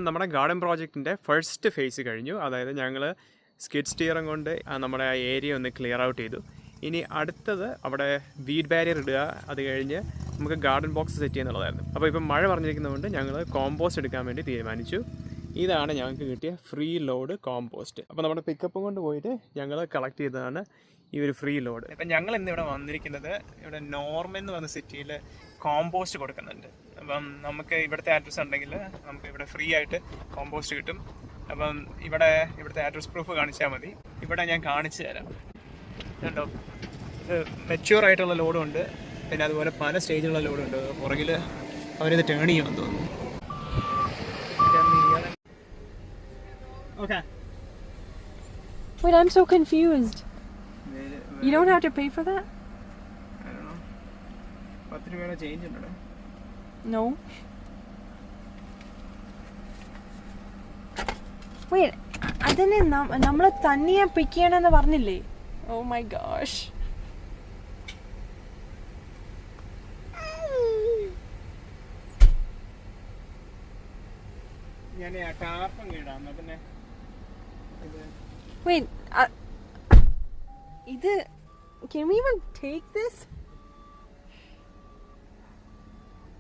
നമ്മുടെ garden പ്രോജക്റ്റിൻ്റെ first phase കഴിഞ്ഞു. അതായത് ഞങ്ങൾ സ്കിഡ് സ്റ്റിയറും കൊണ്ട് നമ്മുടെ ആ ഏരിയ ഒന്ന് ക്ലിയർ ഔട്ട് ചെയ്തു. ഇനി അടുത്തത് അവിടെ വീഡ് ബാരിയർ ഇടുക, അത് കഴിഞ്ഞ് നമുക്ക് ഗാർഡൻ ബോക്സ് സെറ്റ് ചെയ്യുന്നുള്ളതായിരുന്നു. അപ്പോൾ ഇപ്പം മഴ പറഞ്ഞിരിക്കുന്നതുകൊണ്ട് ഞങ്ങൾ കോമ്പോസ്റ്റ് എടുക്കാൻ വേണ്ടി തീരുമാനിച്ചു. ഇതാണ് ഞങ്ങൾക്ക് കിട്ടിയ ഫ്രീ ലോഡ് കോമ്പോസ്റ്റ്. അപ്പോൾ നമ്മുടെ പിക്കപ്പും കൊണ്ട് പോയിട്ട് ഞങ്ങൾ കളക്ട് ചെയ്തതാണ് ഈ ഒരു ഫ്രീ ലോഡ്. ഇപ്പം ഞങ്ങൾ ഇന്ന് ഇവിടെ വന്നിരിക്കുന്നത്, ഇവിടെ നോർമൻ എന്ന് പറഞ്ഞ സിറ്റിയിൽ കോമ്പോസ്റ്റ് കൊടുക്കുന്നുണ്ട്. അപ്പം നമുക്ക് ഇവിടുത്തെ അഡ്രസ്സ് ഉണ്ടെങ്കിൽ നമുക്ക് ഇവിടെ ഫ്രീ ആയിട്ട് കോമ്പോസ്റ്റ് കിട്ടും. അപ്പം ഇവിടുത്തെ അഡ്രസ് പ്രൂഫ് കാണിച്ചാൽ മതി. ഇവിടെ ഞാൻ കാണിച്ചു തരാം. കണ്ടോ, ഇത് മെച്യൂർ ആയിട്ടുള്ള ലോഡും ഉണ്ട്, പിന്നെ അതുപോലെ പല സ്റ്റേജിലുള്ള ലോഡും ഉണ്ട്. പുറകിൽ അവരിത് ടേൺ ചെയ്യുമെന്ന് തോന്നുന്നു. Okay. Wait, I'm so confused. You don't have to pay for that? I don't know. 10 രൂപയുടെ ചേഞ്ച് ഉണ്ടോ? No. Wait, അതന്നെ നമ്മൾ തനിയെ പിക്ക് ചെയ്യണമെന്ന് പറഞ്ഞില്ലേ? Oh my gosh. ഞാൻ ടാർപ്പം ഇടാം. പിന്നെ Wait, can we even take this?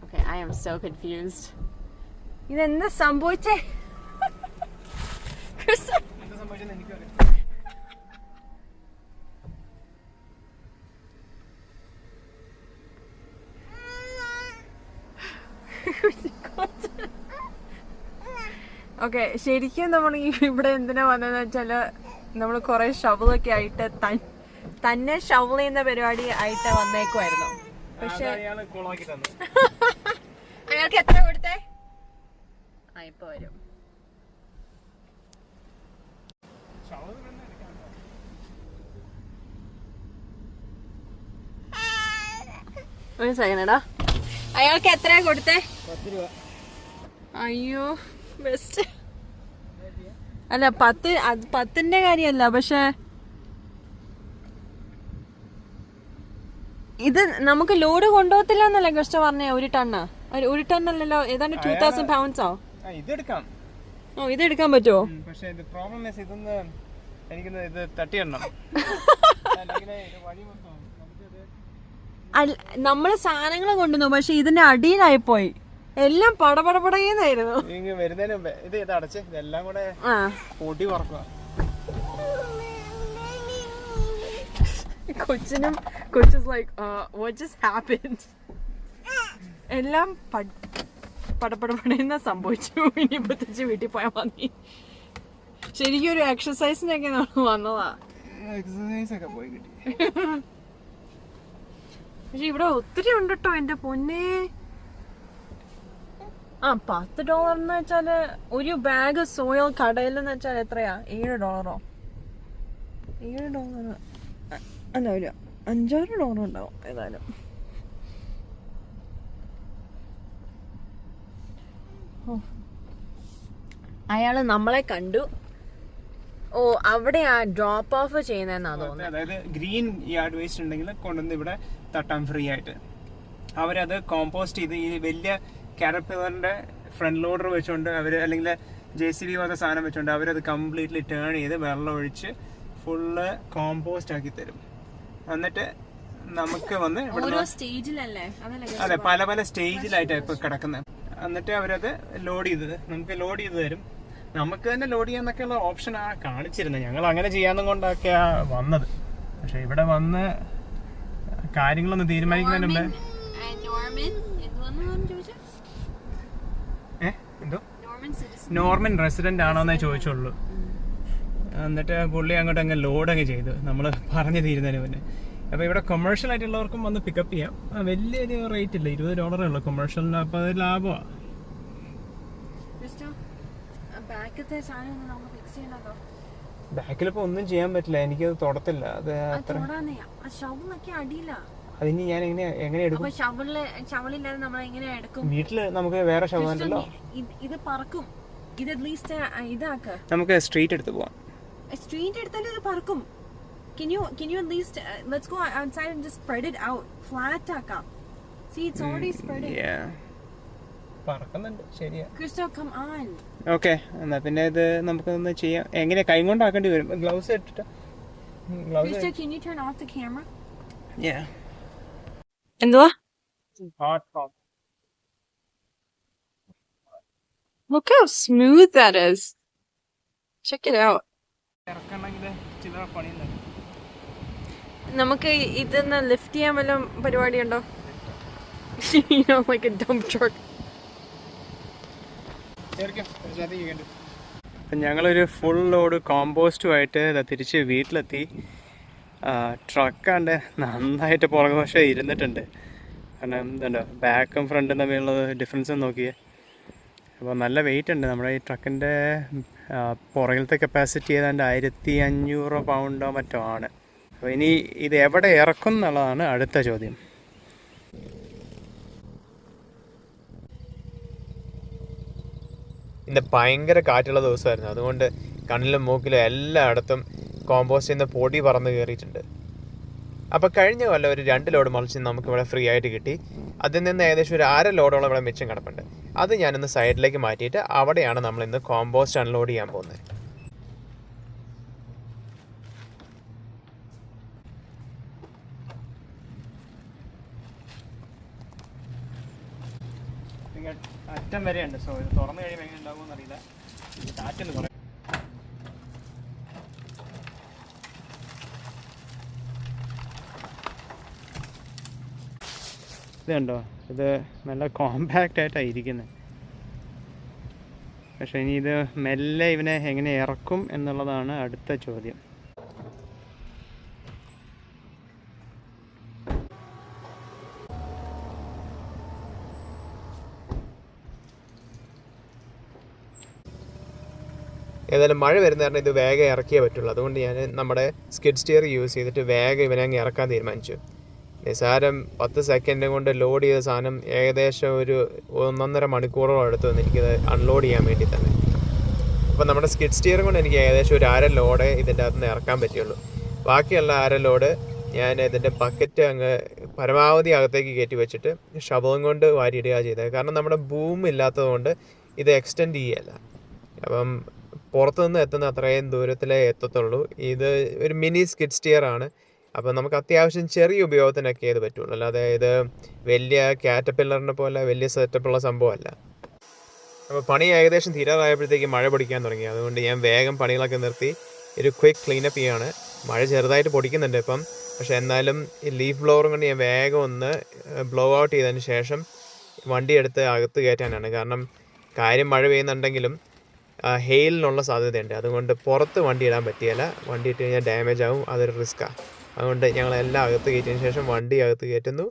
Okay, I am so confused. ഇതെന്താ സംഭവിച്ചേ? എന്താ സംഭവിച്ചെന്ന് എനിക്കറിയാം. ഓക്കെ, ശരിക്കും നമ്മൾ ഇവിടെ എന്തിനാ വന്നതെന്ന് വെച്ചാല് നമ്മൾ കുറെ ഷവലൊക്കെ ആയിട്ട് തന്നെ ഷവൽ ചെയ്യുന്ന പരിപാടി ആയിട്ട് വന്നേക്കുമായിരുന്നു. പക്ഷെ അയാൾക്ക് എത്ര കൊടുത്തേ? ഇപ്പൊ വരും. ഒരു സെക്കൻഡാ, അയാൾക്ക് എത്രയാ കൊടുത്തേ? 10 രൂപ. അയ്യോ ബെസ്റ്റ്. അല്ല 10ന്റെ കാര്യമല്ല, പക്ഷെ ഇത് നമുക്ക് ലോഡ് കൊണ്ടുപോകത്തില്ല എന്നല്ലേ കൃഷ്ണ പറഞ്ഞേ? ഒരു ടണ്ണല്ലല്ലോ, ഏതാണ്ട് 2000 pounds. ഇത് എടുക്കാൻ പറ്റുമോ? പക്ഷേ ഇത് പ്രോബ്ലം ഇതൊന്ന് ഇത് തട്ടിയിടണം. നമ്മള് സാധനങ്ങൾ കൊണ്ടുവന്നു, പക്ഷെ ഇതിന്റെ അടിയിലായിപ്പോയി. എല്ലാം പടപടപടയെന്നായിരുന്നു. ഇത് അടച്ച് ഇതെല്ലാം കൂടെ പൊടി കുറക്കുക. എല്ലാം പടപടപടയെന്ന സംഭവിച്ചു. ഇനിയിപ്പോ തിരിച്ച് വീട്ടിൽ പോയാൽ മതി. ശരിക്കും ഒരു എക്സസൈസിനൊക്കെ വന്നതാ. എക്സസൈസ് ഒക്കെ പോയി കിട്ടി. പക്ഷെ ഇവിടെ ഒത്തിരി ഉണ്ട് കേട്ടോ എന്റെ പൊന്നെ. $10 എന്ന് വെച്ചാല് ഒരു ബാഗ് സോയിൽ കടയിൽ എന്ന് വെച്ചാൽ എത്രയാ? $7. $7 അല്ല, ഒരു $5-6 ഉണ്ടാവും ഏതായാലും. അയാള് നമ്മളെ കണ്ടു. അവിടെ ഡ്രോപ്പ് ഓഫ് ചെയ്യുന്നതെന്നാ തോന്നുന്നത്. അതായത് ഗ്രീൻ യാർഡ് വേസ്റ്റ് ഉണ്ടെങ്കിൽ കൊണ്ടുവന്ന് ഇവിടെ തട്ടാൻ ഫ്രീ ആയിട്ട്. അവരത് കോമ്പോസ്റ്റ് ചെയ്ത് ഈ വലിയ കാറ്റർപില്ലറിന്റെ ഫ്രണ്ട് ലോഡർ വെച്ചുകൊണ്ട് അല്ലെങ്കിൽ JCB പോലത്തെ സാധനം വെച്ചുകൊണ്ട് അവരത് കംപ്ലീറ്റ്ലി ടേൺ ചെയ്ത് വെള്ളം ഒഴിച്ച് ഫുള്ള് കോമ്പോസ്റ്റ് ആക്കി തരും. എന്നിട്ട് നമുക്ക് വന്ന് അതെ പല പല സ്റ്റേജിലായിട്ടാണ് ഇപ്പൊ കിടക്കുന്നത്. എന്നിട്ട് അവരത് ലോഡ് ചെയ്ത് തരും. നമുക്ക് തന്നെ ലോഡ് ചെയ്യാന്നൊക്കെയുള്ള ഓപ്ഷൻ കാണിച്ചിരുന്നത്. ഞങ്ങൾ അങ്ങനെ ചെയ്യാന്നും കൊണ്ടൊക്കെയാ വന്നത്. പക്ഷെ ഇവിടെ വന്ന് കാര്യങ്ങളൊന്ന് തീരുമാനിക്കുന്നതിന് മുമ്പ് എന്തോ നോർമൻ റെസിഡന്റ് ആണോന്നേ ചോദിച്ചുള്ളൂ. എന്നിട്ട് പുള്ളി അങ്ങ് ലോഡ് ചെയ്തു നമ്മൾ പറഞ്ഞു തീരുന്നതിന് മുന്നേ. അപ്പോൾ ഇവിടെ കൊമേഴ്ഷ്യൽ ആയിട്ടുള്ളവർക്കും വന്ന് പിക്കപ്പ് ചെയ്യാം. വലിയൊരു റേറ്റ് ഇല്ല, $20 ഉള്ളു കൊമേഴ്ഷ്യലിന്. അപ്പോൾ അത് ലാഭമാണ്. ബാക്കിലിപ്പോ ഒന്നും ചെയ്യാൻ പറ്റില്ല, എനിക്കത് തൊടത്തില്ല. അത് അത്ര അതിന് ഞാൻ എങ്ങനെ എടുക്കും? വീട്ടില് നമുക്ക് വേറെ ഷവൽ ഉണ്ടല്ലോ. ഇത് പറക്കും. ഇത് അറ്റ്ലീസ്റ്റ് ഇതാക്ക. നമുക്ക് സ്ട്രീറ്റ് എടുത്ത് പോവാം. സ്ട്രീറ്റ് എടുത്താലും ഇത് പറക്കും. Can you at least let's go outside and just spread it out, flat ആക്കാം. See, it's already spreading. Yeah. പറക്കുന്നുണ്ട്, ശരിയാ. Crystal, come on. ഓക്കെ, എന്നാൽ പിന്നെ ഇത് നമുക്കൊന്ന് ചെയ്യാം. എങ്ങനെ കൈ കൊണ്ടാക്കേണ്ടി വരും? ഗ്ലൗസ് ഇട്ടിട്ട്. Crystal, can you turn off the camera? Yeah. എന്തുവാ? Hot top. Look how smooth that is. Check it out. ഇറക്കണമെങ്കിൽ ചില പണിയുണ്ട്. നമുക്ക് ഇതൊന്ന് ലിഫ്റ്റ് ചെയ്യാൻ വല്ല പരിപാടിയുണ്ടോ? You know, like a dump truck. ഞങ്ങളൊരു ഫുൾ ലോഡ് കോമ്പോസ്റ്റുമായിട്ട് തിരിച്ച് വീട്ടിലെത്തി. ട്രക്കാണ്ട് നന്നായിട്ട് പുറകുവശം ഇരുന്നിട്ടുണ്ട്. കാരണം എന്തുണ്ടോ, ബാക്കും ഫ്രണ്ടും തമ്മിലുള്ള ഡിഫറൻസ് നോക്കിയേ. അപ്പോൾ നല്ല വെയിറ്റ് ഉണ്ട്. നമ്മുടെ ഈ ട്രക്കിൻ്റെ പുറകിലത്തെ കപ്പാസിറ്റി ഏതാണ്ട് 1500 പൗണ്ടോ മറ്റോ ആണ്. അപ്പോൾ ഇനി ഇത് എവിടെ ഇറക്കും എന്നുള്ളതാണ് അടുത്ത ചോദ്യം. ഇന്ന് ഭയങ്കര കാറ്റുള്ള ദിവസമായിരുന്നു. അതുകൊണ്ട് കണ്ണിലും മൂക്കിലും എല്ലായിടത്തും കോമ്പോസ്റ്റിൽ നിന്ന് പൊടി പറന്ന് കയറിയിട്ടുണ്ട്. അപ്പോൾ കഴിഞ്ഞ കൊല്ലം ഒരു 2 ലോഡ് മൾച്ച് നമുക്കിവിടെ ഫ്രീ ആയിട്ട് കിട്ടി. അതിൽ നിന്ന് ഏകദേശം ഒരു 1/2 ലോഡോളം ഇവിടെ മിച്ചം കിടപ്പുണ്ട്. അത് ഞാനൊന്ന് സൈഡിലേക്ക് മാറ്റിയിട്ട് അവിടെയാണ് നമ്മളിന്ന് കോമ്പോസ്റ്റ് അൺലോഡ് ചെയ്യാൻ പോകുന്നത്. അറ്റം വരെയുണ്ട്. സോ ഇത് തുറന്നു കഴിയുമ്പോൾ എങ്ങനെ ഉണ്ടാകുമെന്ന് അറിയില്ല. കാറ്റൊന്ന് കുറേ ഇത് കണ്ടോ, ഇത് നല്ല കോമ്പാക്റ്റ് ആയിട്ടാണ് ഇരിക്കുന്നത്. പക്ഷേ ഇനി ഇത് മെല്ലെ ഇവനെ എങ്ങനെ ഇറക്കും എന്നുള്ളതാണ് അടുത്ത ചോദ്യം. ഏതായാലും മഴ വരുന്ന കാരണം ഇത് വേഗം ഇറക്കിയേ പറ്റുള്ളൂ. അതുകൊണ്ട് ഞാൻ നമ്മുടെ സ്കിഡ് സ്റ്റിയർ യൂസ് ചെയ്തിട്ട് വേഗം ഇവനെ അങ്ങ് ഇറക്കാൻ തീരുമാനിച്ചു. നിസാരം 10 സെക്കൻഡ് കൊണ്ട് ലോഡ് ചെയ്ത സാധനം ഏകദേശം ഒരു 1.5 മണിക്കൂറോളം എടുത്തു വന്ന് എനിക്കിത് അൺലോഡ് ചെയ്യാൻ വേണ്ടി തന്നെ. അപ്പോൾ നമ്മുടെ സ്കിഡ് സ്റ്റിയറും കൊണ്ട് എനിക്ക് ഏകദേശം ഒരു 1/2 ലോഡ് ഇതിൻ്റെ അകത്ത് നിന്ന് ഇറക്കാൻ പറ്റുള്ളൂ. ബാക്കിയുള്ള 1/2 ലോഡ് ഞാൻ ഇതിൻ്റെ ബക്കറ്റ് അങ്ങ് പരമാവധി അകത്തേക്ക് കയറ്റി വെച്ചിട്ട് ഷവലും കൊണ്ട് വാരിയിടുക ചെയ്തത്. കാരണം നമ്മുടെ ബൂം ഇല്ലാത്തത് കൊണ്ട് ഇത് എക്സ്റ്റെൻഡ് ചെയ്യല്ല. അപ്പം പുറത്തുനിന്ന് എത്തുന്ന അത്രയും ദൂരത്തിലേ എത്തത്തുള്ളൂ. ഇത് ഒരു മിനി സ്കിഡ് സ്റ്റിയർ ആണ്. അപ്പോൾ നമുക്ക് അത്യാവശ്യം ചെറിയ ഉപയോഗത്തിനൊക്കെ ഇത് പറ്റുള്ളൂ. അല്ലാതെ ഇത് വലിയ കാറ്റർപില്ലറിനെ പോലെ വലിയ സെറ്റപ്പുള്ള സംഭവമല്ല. അപ്പോൾ പണി ഏകദേശം തീരാറായപ്പോഴത്തേക്ക് മഴ പൊടിക്കാൻ തുടങ്ങി. അതുകൊണ്ട് ഞാൻ വേഗം പണികളൊക്കെ നിർത്തി ഒരു ക്വിക്ക് ക്ലീനപ്പ് ചെയ്യാണ്. മഴ ചെറുതായിട്ട് പൊടിക്കുന്നുണ്ട് ഇപ്പം. പക്ഷേ എന്നാലും ഈ ലീഫ് ബ്ലോവറും കൊണ്ട് ഞാൻ വേഗം ഒന്ന് ബ്ലോ ഔട്ട് ചെയ്തതിന് ശേഷം വണ്ടി എടുത്ത് അകത്ത് കയറ്റാനാണ്. കാരണം കാര്യം മഴ പെയ്യുന്നുണ്ടെങ്കിലും ഹെയിലിനുള്ള സാധ്യതയുണ്ട്. അതുകൊണ്ട് പുറത്ത് വണ്ടി ഇടാൻ പറ്റിയല്ല. വണ്ടി ഇട്ട് കഴിഞ്ഞാൽ ഡാമേജ് ആവും, അതൊരു റിസ്ക്കാണ്. അതുകൊണ്ട് ഞങ്ങളെല്ലാം അകത്ത് കയറ്റിയതിന് ശേഷം വണ്ടി അകത്ത് കയറ്റുന്നു.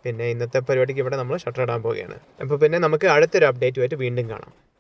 പിന്നെ ഇന്നത്തെ പരിപാടിക്ക് ഇവിടെ നമ്മൾ ഷട്ടർ ഇടാൻ പോവുകയാണ്. അപ്പോൾ പിന്നെ നമുക്ക് അടുത്തൊരു അപ്ഡേറ്റുമായിട്ട് വീണ്ടും കാണാം.